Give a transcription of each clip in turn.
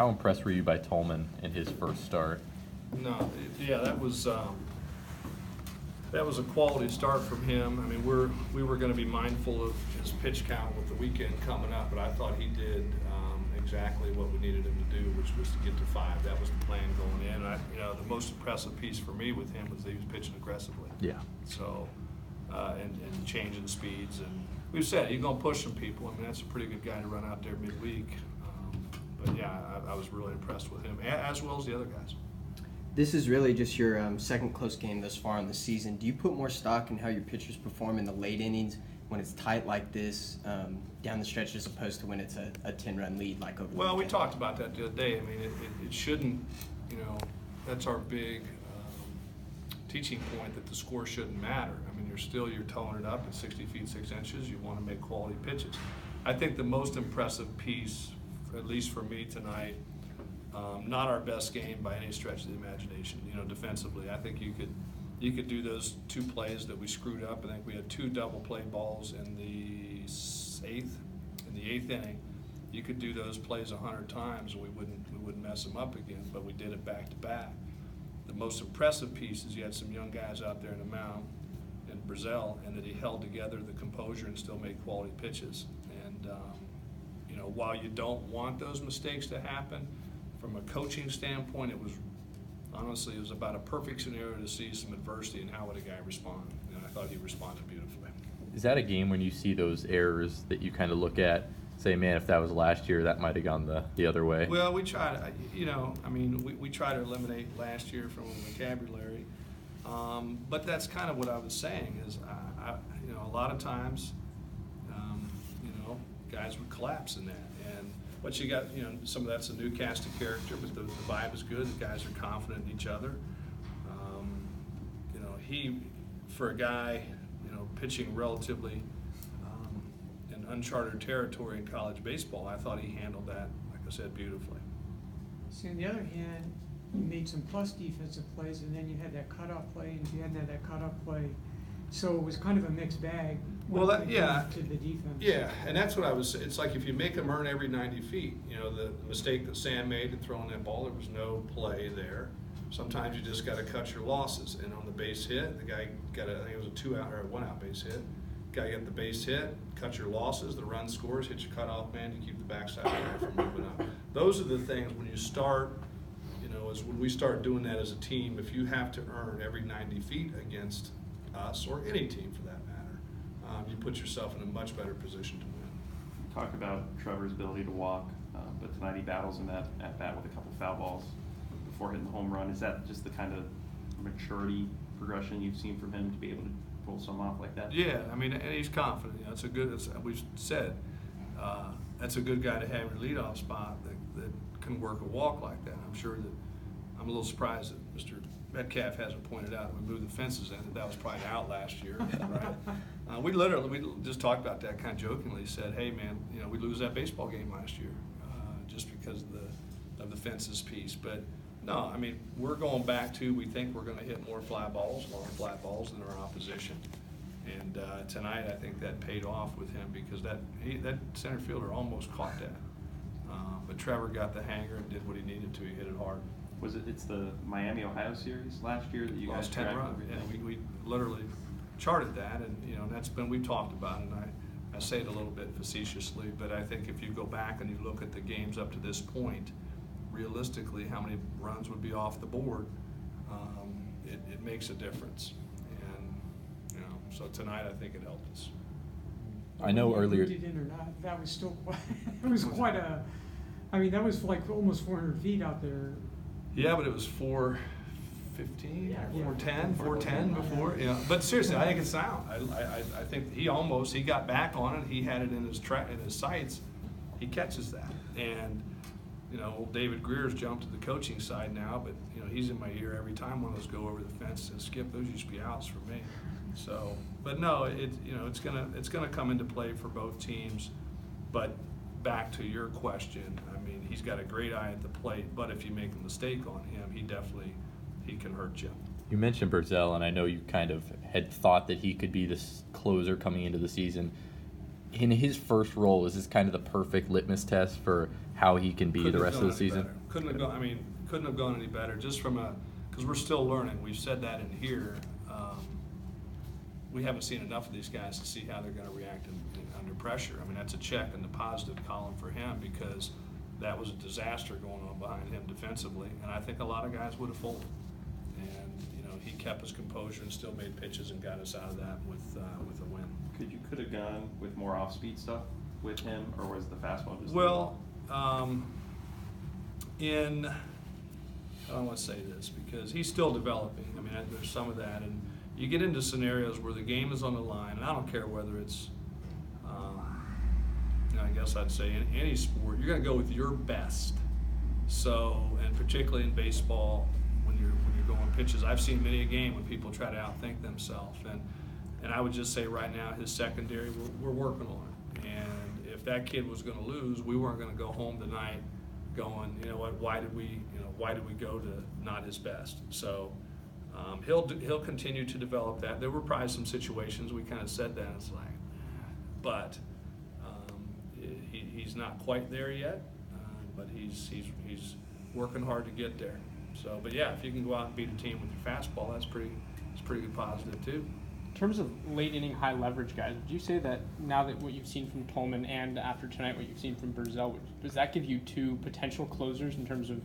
How impressed were you by Tolman in his first start? No, yeah, that was a quality start from him. I mean, we were going to be mindful of his pitch count with the weekend coming up, but I thought he did exactly what we needed him to do, which was to get to 5. That was the plan going in. The most impressive piece for me with him was that he was pitching aggressively. Yeah. So, and changing speeds, and we've said you're going to push some people. I mean, that's a pretty good guy to run out there midweek. But yeah, I was really impressed with him, as well as the other guys. This is really just your second close game thus far in the season. Do you put more stock in how your pitchers perform in the late innings when it's tight like this down the stretch, as opposed to when it's a 10-run lead like over the Well, we weekend? talked about that the other day. I mean, it shouldn't, that's our big teaching point, that the score shouldn't matter. I mean, you're towing it up at 60 feet 6 inches. You want to make quality pitches. I think the most impressive piece, at least for me tonight, not our best game by any stretch of the imagination. Defensively, I think you could do those 2 plays that we screwed up. I think we had 2 double play balls in the 8th inning. You could do those plays 100 times and we wouldn't mess them up again. But we did it back to back. The most impressive piece is you had some young guys out there in the mound in Brazil, and that he held together the composure and still made quality pitches. And while you don't want those mistakes to happen, from a coaching standpoint, it was about a perfect scenario to see some adversity and how would a guy respond. And I thought he responded beautifully. Is that a game when you see those errors that you kind of look at, say, man, if that was last year, that might have gone the other way? Well, we try to, we try to eliminate last year from the vocabulary. But that's kind of what I was saying is, a lot of times, guys would collapse in that. But you got, some of that's a new cast of character, but the vibe is good. The guys are confident in each other. For a guy, pitching relatively in uncharted territory in college baseball, I thought he handled that, like I said, beautifully. See, on the other hand, you made some plus defensive plays, and then you had that cutoff play, and you hadn't had that cutoff play. So it was kind of a mixed bag. Well, to the defense. Yeah, and that's what I was. It's like if you make them earn every 90 feet. The mistake that Sam made in throwing that ball, there was no play there. Sometimes you just got to cut your losses. And on the base hit, the guy got I think it was a 2-out or a 1-out base hit. Guy got the base hit, cut your losses. The run scores, hit your cutoff man to keep the backside of the guy from moving up. Those are the things when you start. Is when we start doing that as a team. If you have to earn every 90 feet against us or any team for that matter, you put yourself in a much better position to win. Talk about Trevor's ability to walk, but tonight he battles in that at bat with a couple foul balls before hitting the home run. Is that just the kind of maturity progression you've seen from him to be able to pull some off like that? Yeah, I mean, and he's confident. We've said that's a good guy to have your leadoff spot that can work a walk like that. I'm sure that I'm a little surprised that Mr. Metcalf hasn't pointed out we moved the fences in, that was probably out last year, right? We just talked about that kind of jokingly, said, hey man, we lose that baseball game last year just because of the fences piece. But no, I mean, we're going back to, we think we're going to hit more long fly balls than our opposition. And tonight I think that paid off with him because that center fielder almost caught that. But Trevor got the hanger and did what he needed to. He hit it hard. It's the Miami Ohio series last year that you lost guys 10 runs. Yeah, we literally charted that, and we've talked about it. And I say it a little bit facetiously, but I think if you go back and you look at the games up to this point, realistically, how many runs would be off the board? It makes a difference, and so tonight I think it helped us. I know earlier. Did in or not, that was still quite. It was quite a. I mean, that was like almost 400 feet out there. Yeah, but it was 415, 410, 410 before. Yeah. Yeah, but seriously, I think it's sound. I think he got back on it. He had it in his sights. He catches that, and David Greer's jumped to the coaching side now, but he's in my ear every time one of those go over the fence and skip. Those used to be outs for me. So, but no, it's gonna come into play for both teams. But back to your question, I mean, he's got a great eye at the plate, but if you make a mistake on him, he can hurt you. You mentioned Brazil, and I know you kind of had thought that he could be this closer coming into the season. in his first role, is this kind of the perfect litmus test for how he can be Couldn't the have rest of gone the any season? better. Couldn't have gone any better, just from because we're still learning. We've said that in here. We haven't seen enough of these guys to see how they're gonna react under pressure. I mean, that's a check in the positive column for him, because that was a disaster going on behind him defensively, and I think a lot of guys would have folded. And, you know, he kept his composure and still made pitches and got us out of that with a win. Could have gone with more off-speed stuff with him, or was the fastball just? Well, I don't want to say this because he's still developing. I mean, there's some of that, and you get into scenarios where the game is on the line, and I don't care whether it's, I guess I'd say in any sport, you're going to go with your best. So, and particularly in baseball, when you're going pitches, I've seen many a game when people try to outthink themselves, and I would just say right now his secondary, we're working on it. And if that kid was going to lose, we weren't going to go home tonight going, you know what, why did we go to not his best? So he'll continue to develop that. There were probably some situations we kind of said that, it's like, but he's not quite there yet, but he's working hard to get there. So, but yeah, if you can go out and beat a team with your fastball, it's pretty good positive too. In terms of late inning high leverage guys, would you say that now that what you've seen from Tolman and after tonight what you've seen from Burzell, does that give you two potential closers in terms of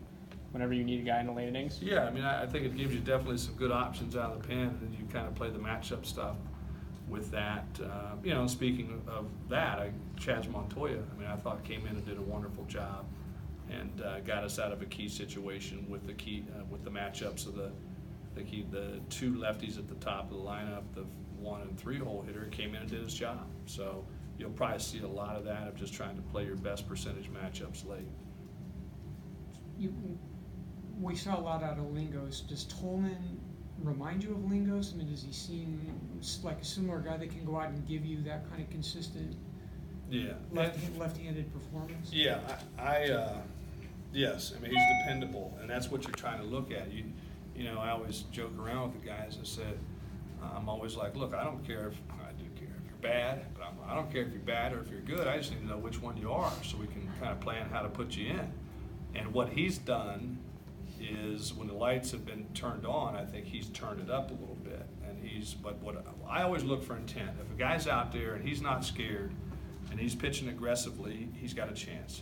whenever you need a guy in the late innings? Yeah, I mean, I think it gives you definitely some good options out of the pen, and then you kind of play the matchup stuff with that. You know, speaking of that, Chaz Montoya, I mean, I thought came in and did a wonderful job and got us out of a key situation with the matchups of the two lefties at the top of the lineup, the 1 and 3 hole hitter came in and did his job. So you'll probably see a lot of that of just trying to play your best percentage matchups late. We saw a lot out of Lingos. Does Tolman remind you of Lingos? I mean, does he seem like a similar guy that can go out and give you that kind of consistent left-handed performance? Yeah, yes. I mean, he's dependable, and that's what you're trying to look at. You know, I always joke around with the guys and said, I'm always like, look, I do care if you're bad, but I don't care if you're bad or if you're good. I just need to know which one you are so we can kind of plan how to put you in. And what he's done is when the lights have been turned on, I think he's turned it up a little bit. But what I always look for intent. If a guy's out there and he's not scared and he's pitching aggressively, he's got a chance.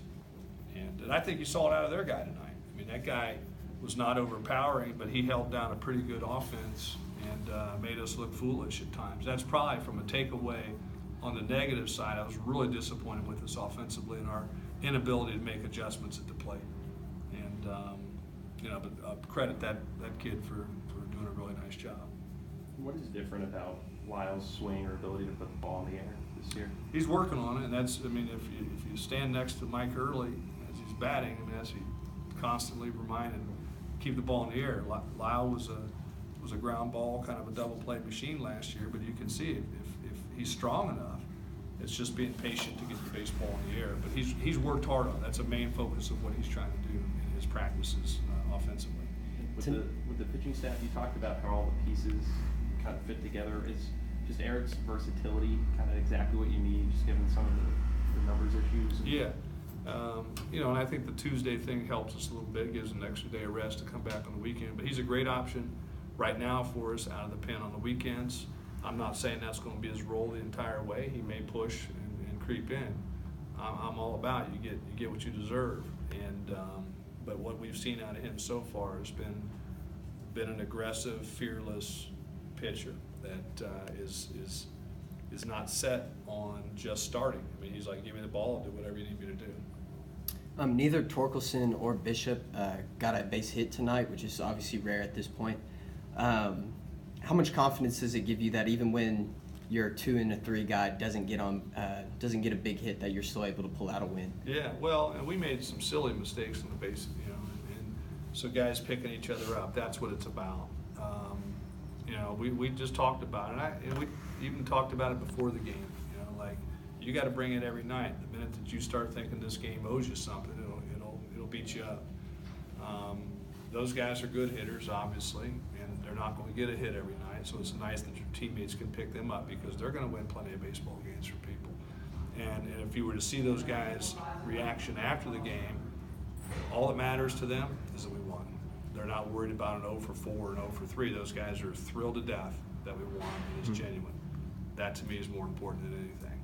And I think you saw it out of their guy tonight. I mean, that guy was not overpowering, but he held down a pretty good offense and made us look foolish at times. That's probably from a takeaway on the negative side. I was really disappointed with us offensively and our inability to make adjustments at the plate. And, you know, but credit that kid for doing a really nice job. What is different about Lyle's swing or ability to put the ball in the air this year? He's working on it, and that's, I mean, if you stand next to Mike Early as he's batting, I mean, that's he constantly reminded him, keep the ball in the air. Lyle was a ground ball, kind of a double play machine last year, but you can see if he's strong enough, it's just being patient to get the baseball in the air. But he's worked hard on it. That's a main focus of what he's trying to do in his practices offensively. With the pitching staff, you talked about how all the pieces kind of fit together. Is just Eric's versatility kind of exactly what you need, just given some of the numbers issues? Yeah. You know, and I think the Tuesday thing helps us a little bit, gives him an extra day of rest to come back on the weekend. But he's a great option right now for us out of the pen on the weekends. I'm not saying that's going to be his role the entire way. He may push and creep in. I'm all about it. You get what you deserve. And but what we've seen out of him so far has been an aggressive, fearless pitcher that is not set on just starting. I mean, he's like, give me the ball, I'll do whatever you need me to do. Neither Torkelson or Bishop got a base hit tonight, which is obviously rare at this point. How much confidence does it give you that even when your 2 and a 3 guy doesn't get a big hit, that you're still able to pull out a win? Yeah, well, and we made some silly mistakes in the base, you know, and so guys picking each other up. That's what it's about. You know, we just talked about it, and we even talked about it before the game. You know, like you got to bring it every night. The minute that you start thinking this game owes you something, it'll beat you up. Those guys are good hitters, obviously, and they're not going to get a hit every night. So it's nice that your teammates can pick them up because they're going to win plenty of baseball games for people. And if you were to see those guys' reaction after the game, all that matters to them is that we won. They're not worried about an 0 for 4 and 0 for 3. Those guys are thrilled to death that we won, and it's genuine. That to me is more important than anything.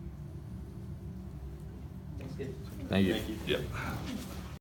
Thank you. Yep.